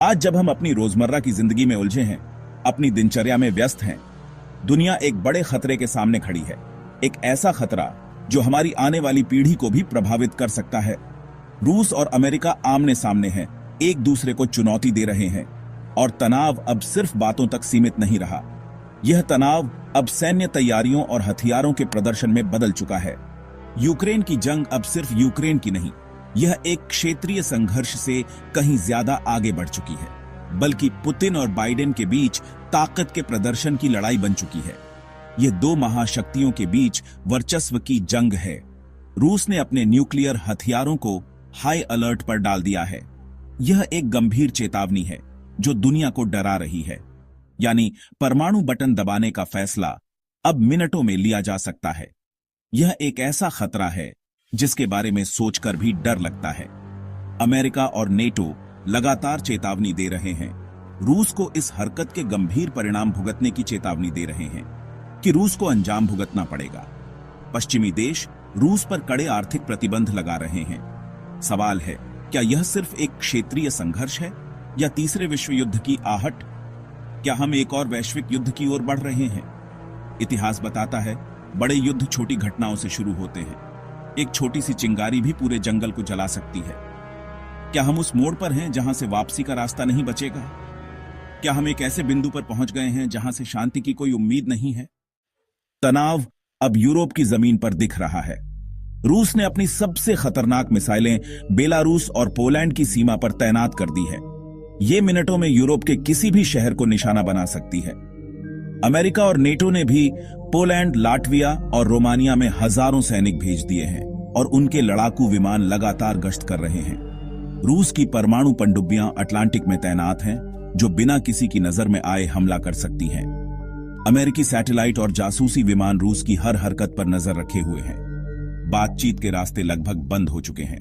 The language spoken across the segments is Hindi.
आज जब हम अपनी रोजमर्रा की जिंदगी में उलझे हैं, अपनी दिनचर्या में व्यस्त हैं, दुनिया एक बड़े खतरे के सामने खड़ी है। एक ऐसा खतरा जो हमारी आने वाली पीढ़ी को भी प्रभावित कर सकता है। रूस और अमेरिका आमने सामने हैं, एक दूसरे को चुनौती दे रहे हैं और तनाव अब सिर्फ बातों तक सीमित नहीं रहा। यह तनाव अब सैन्य तैयारियों और हथियारों के प्रदर्शन में बदल चुका है। यूक्रेन की जंग अब सिर्फ यूक्रेन की नहीं, यह एक क्षेत्रीय संघर्ष से कहीं ज्यादा आगे बढ़ चुकी है, बल्कि पुतिन और बाइडेन के बीच ताकत के प्रदर्शन की लड़ाई बन चुकी है। यह दो महाशक्तियों के बीच वर्चस्व की जंग है। रूस ने अपने न्यूक्लियर हथियारों को हाई अलर्ट पर डाल दिया है। यह एक गंभीर चेतावनी है जो दुनिया को डरा रही है। यानी परमाणु बटन दबाने का फैसला अब मिनटों में लिया जा सकता है। यह एक ऐसा खतरा है जिसके बारे में सोचकर भी डर लगता है। अमेरिका और नेटो लगातार चेतावनी दे रहे हैं। रूस को इस हरकत के गंभीर परिणाम भुगतने की चेतावनी दे रहे हैं कि रूस को अंजाम भुगतना पड़ेगा। पश्चिमी देश रूस पर कड़े आर्थिक प्रतिबंध लगा रहे हैं। सवाल है, क्या यह सिर्फ एक क्षेत्रीय संघर्ष है या तीसरे विश्व युद्ध की आहट? क्या हम एक और वैश्विक युद्ध की ओर बढ़ रहे हैं? इतिहास बताता है, बड़े युद्ध छोटी घटनाओं से शुरू होते हैं। एक छोटी सी चिंगारी भी पूरे जंगल को जला सकती है। क्या हम उस मोड़ पर हैं जहां से वापसी का रास्ता नहीं बचेगा? क्या हम एक ऐसे बिंदु पर पहुंच गए हैं जहां से शांति की कोई उम्मीद नहीं है? तनाव अब यूरोप की जमीन पर दिख रहा है। रूस ने अपनी सबसे खतरनाक मिसाइलें बेलारूस और पोलैंड की सीमा पर तैनात कर दी है। ये मिनटों में यूरोप के किसी भी शहर को निशाना बना सकती है। अमेरिका और नेटो ने भी पोलैंड, लाटविया और रोमानिया में हजारों सैनिक भेज दिए हैं और उनके लड़ाकू विमान लगातार गश्त कर रहे हैं। रूस की परमाणु पनडुब्बियां अटलांटिक में तैनात हैं, जो बिना किसी की नजर में आए हमला कर सकती हैं। अमेरिकी सैटेलाइट और जासूसी विमान रूस की हर हरकत पर नजर रखे हुए हैं। बातचीत के रास्ते लगभग बंद हो चुके हैं।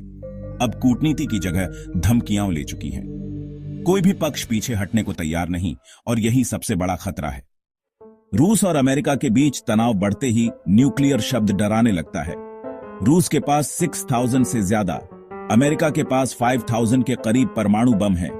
अब कूटनीति की जगह धमकियां ले चुकी हैं। कोई भी पक्ष पीछे हटने को तैयार नहीं और यही सबसे बड़ा खतरा है। रूस और अमेरिका के बीच तनाव बढ़ते ही न्यूक्लियर शब्द डराने लगता है। रूस के पास 6000 से ज्यादा, अमेरिका के पास 5000 के करीब परमाणु बम हैं।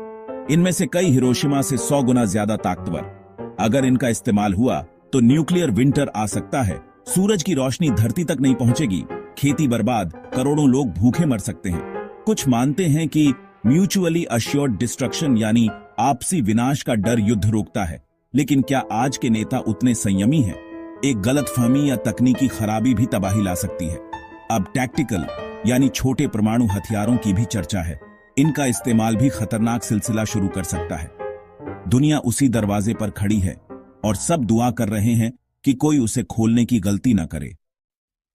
इनमें से कई हिरोशिमा से 100 गुना ज्यादा ताकतवर। अगर इनका इस्तेमाल हुआ तो न्यूक्लियर विंटर आ सकता है। सूरज की रोशनी धरती तक नहीं पहुंचेगी, खेती बर्बाद, करोड़ों लोग भूखे मर सकते हैं। कुछ मानते हैं कि म्यूचुअली अश्योर्ड डिस्ट्रक्शन यानी आपसी विनाश का डर युद्ध रोकता है, लेकिन क्या आज के नेता उतने संयमी हैं? एक गलतफहमी या तकनीकी खराबी भी तबाही ला सकती है। अब टैक्टिकल यानी छोटे परमाणु हथियारों की भी चर्चा है। इनका इस्तेमाल भी खतरनाक सिलसिला शुरू कर सकता है। दुनिया उसी दरवाजे पर खड़ी है और सब दुआ कर रहे हैं कि कोई उसे खोलने की गलती न करे।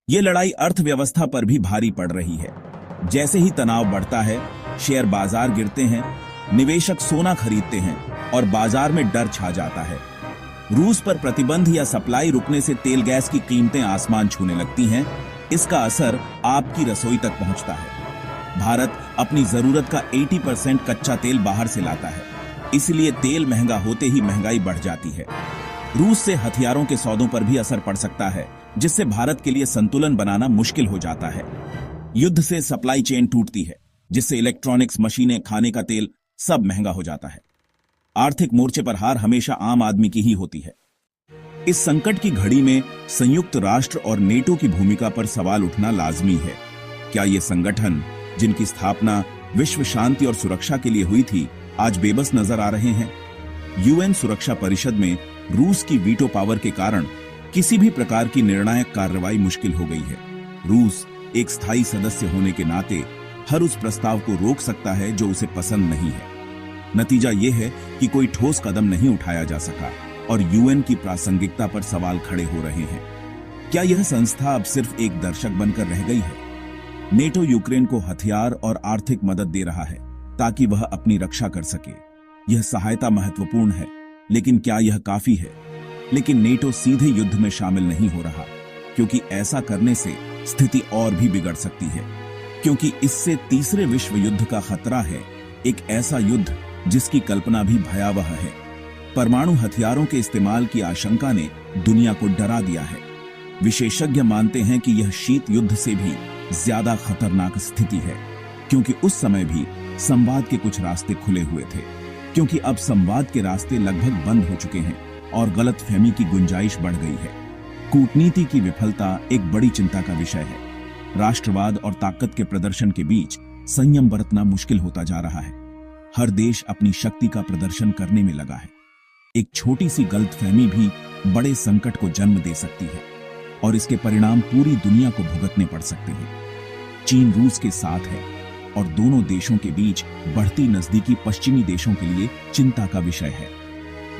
यह लड़ाई अर्थव्यवस्था पर भी भारी पड़ रही है। जैसे ही तनाव बढ़ता है, शेयर बाजार गिरते हैं, निवेशक सोना खरीदते हैं और बाजार में डर छा जाता है। रूस पर प्रतिबंध या सप्लाई रुकने से तेल गैस की कीमतें आसमान छूने लगती हैं। इसका असर आपकी रसोई तक पहुंचता है। भारत अपनी जरूरत का 80% कच्चा तेल बाहर से लाता है, इसलिए तेल महंगा होते ही महंगाई बढ़ जाती है। रूस से हथियारों के सौदों पर भी असर पड़ सकता है, जिससे भारत के लिए संतुलन बनाना मुश्किल हो जाता है। युद्ध से सप्लाई चेन टूटती है, जिससे इलेक्ट्रॉनिक्स, मशीनें, खाने का तेल सब महंगा हो जाता है। आर्थिक मोर्चे पर हार हमेशा आम आदमी की ही होती है। इस संकट की घड़ी में संयुक्त राष्ट्र और नेटो की भूमिका पर सवाल उठना लाजमी है। क्या ये संगठन, जिनकी स्थापना विश्व शांति और सुरक्षा के लिए हुई थी, आज बेबस नजर आ रहे हैं? यूएन सुरक्षा परिषद में रूस की वीटो पावर के कारण किसी भी प्रकार की निर्णायक कार्रवाई मुश्किल हो गई है। रूस एक स्थायी सदस्य होने के नाते हर उस प्रस्ताव को रोक सकता है जो उसे पसंद नहीं है। नतीजा यह है कि कोई ठोस कदम नहीं उठाया जा सका और यूएन की प्रासंगिकता पर सवाल खड़े हो रहे हैं। क्या यह संस्था अब सिर्फ एक दर्शक बनकर रह गई है? नेटो यूक्रेन को हथियार और आर्थिक मदद दे रहा है ताकि वह अपनी रक्षा कर सके। यह सहायता महत्वपूर्ण है, लेकिन क्या यह काफी है? लेकिन नेटो सीधे युद्ध में शामिल नहीं हो रहा, क्योंकि ऐसा करने से स्थिति और भी बिगड़ सकती है। क्योंकि इससे तीसरे विश्व युद्ध का खतरा है, एक ऐसा युद्ध जिसकी कल्पना भी भयावह है। परमाणु हथियारों के इस्तेमाल की आशंका ने दुनिया को डरा दिया है। विशेषज्ञ मानते हैं कि यह शीत युद्ध से भी ज्यादा खतरनाक स्थिति है, क्योंकि उस समय भी संवाद के कुछ रास्ते खुले हुए थे। क्योंकि अब संवाद के रास्ते लगभग बंद हो चुके हैं और गलतफहमी की गुंजाइश बढ़ गई है। कूटनीति की विफलता एक बड़ी चिंता का विषय है। राष्ट्रवाद और ताकत के प्रदर्शन के बीच संयम बरतना मुश्किल होता जा रहा है। हर देश अपनी शक्ति का प्रदर्शन करने में लगा है। एक छोटी सी गलतफहमी भी बड़े संकट को जन्म दे सकती है और इसके परिणाम पूरी दुनिया को भुगतने पड़ सकते हैं। चीन रूस के साथ है और दोनों देशों के बीच बढ़ती नजदीकी पश्चिमी देशों के लिए चिंता का विषय है।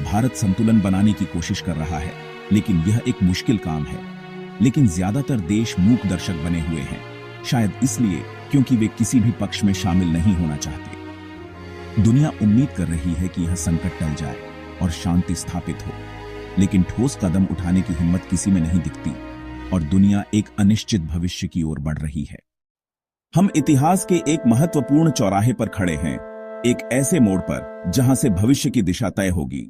भारत संतुलन बनाने की कोशिश कर रहा है, लेकिन यह एक मुश्किल काम है। लेकिन ज्यादातर देश मूक दर्शक बने हुए हैं, शायद इसलिए क्योंकि वे किसी भी पक्ष में शामिल नहीं होना चाहते। दुनिया उम्मीद कर रही है कि यह संकट टल जाए और शांति स्थापित हो, लेकिन ठोस कदम उठाने की हिम्मत किसी में नहीं दिखती और दुनिया एक अनिश्चित भविष्य की ओर बढ़ रही है। हम इतिहास के एक महत्वपूर्ण चौराहे पर खड़े हैं, एक ऐसे मोड़ पर जहां से भविष्य की दिशा तय होगी,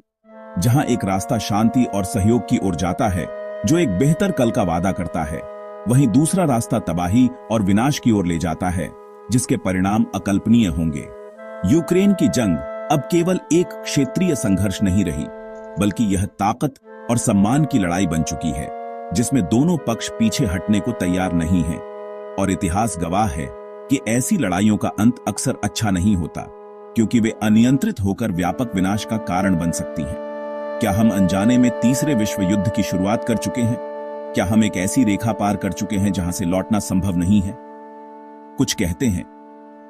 जहां एक रास्ता शांति और सहयोग की ओर जाता है जो एक बेहतर कल का वादा करता है, वहीं दूसरा रास्ता तबाही और विनाश की ओर ले जाता है जिसके परिणाम अकल्पनीय होंगे। यूक्रेन की जंग अब केवल एक क्षेत्रीय संघर्ष नहीं रही, बल्कि यह ताकत और सम्मान की लड़ाई बन चुकी है जिसमें दोनों पक्ष पीछे हटने को तैयार नहीं हैं। और इतिहास गवाह है कि ऐसी लड़ाइयों का अंत अक्सर अच्छा नहीं होता, क्योंकि वे अनियंत्रित होकर व्यापक विनाश का कारण बन सकती हैं। क्या हम अनजाने में तीसरे विश्व युद्ध की शुरुआत कर चुके हैं? क्या हम एक ऐसी रेखा पार कर चुके हैं जहां से लौटना संभव नहीं है? कुछ कहते हैं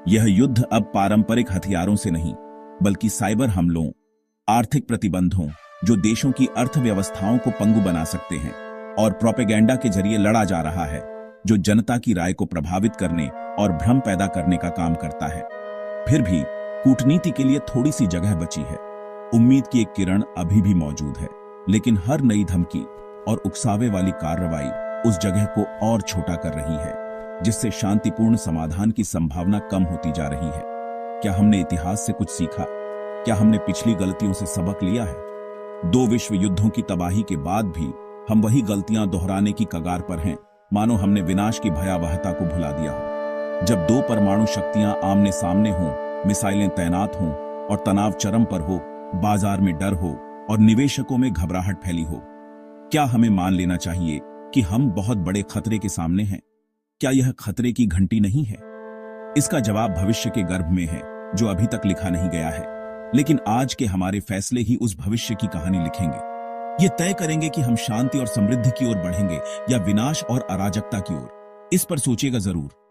यह युद्ध अब पारंपरिक हथियारों से नहीं, बल्कि साइबर हमलों, आर्थिक प्रतिबंधों जो देशों की अर्थव्यवस्थाओं को पंगु बना सकते हैं, और प्रोपेगेंडा के जरिए लड़ा जा रहा है जो जनता की राय को प्रभावित करने और भ्रम पैदा करने का काम करता है। फिर भी कूटनीति के लिए थोड़ी सी जगह बची है। उम्मीद की एक किरण अभी भी मौजूद है, लेकिन हर नई धमकी और उकसावे वाली कार्रवाई उस जगह को और छोटा कर रही है, जिससे शांतिपूर्ण समाधान की संभावना कम होती जा रही है। क्या हमने इतिहास से कुछ सीखा? क्या हमने पिछली गलतियों से सबक लिया है? 2 विश्व युद्धों की तबाही के बाद भी हम वही गलतियां दोहराने की कगार पर हैं, मानो हमने विनाश की भयावहता को भुला दिया हो। जब 2 परमाणु शक्तियां आमने सामने हों, मिसाइलें तैनात हों और तनाव चरम पर हो, बाजार में डर हो और निवेशकों में घबराहट फैली हो, क्या हमें मान लेना चाहिए कि हम बहुत बड़े खतरे के सामने हैं? क्या यह खतरे की घंटी नहीं है? इसका जवाब भविष्य के गर्भ में है, जो अभी तक लिखा नहीं गया है, लेकिन आज के हमारे फैसले ही उस भविष्य की कहानी लिखेंगे। ये तय करेंगे कि हम शांति और समृद्धि की ओर बढ़ेंगे या विनाश और अराजकता की ओर। इस पर सोचिएगा जरूर।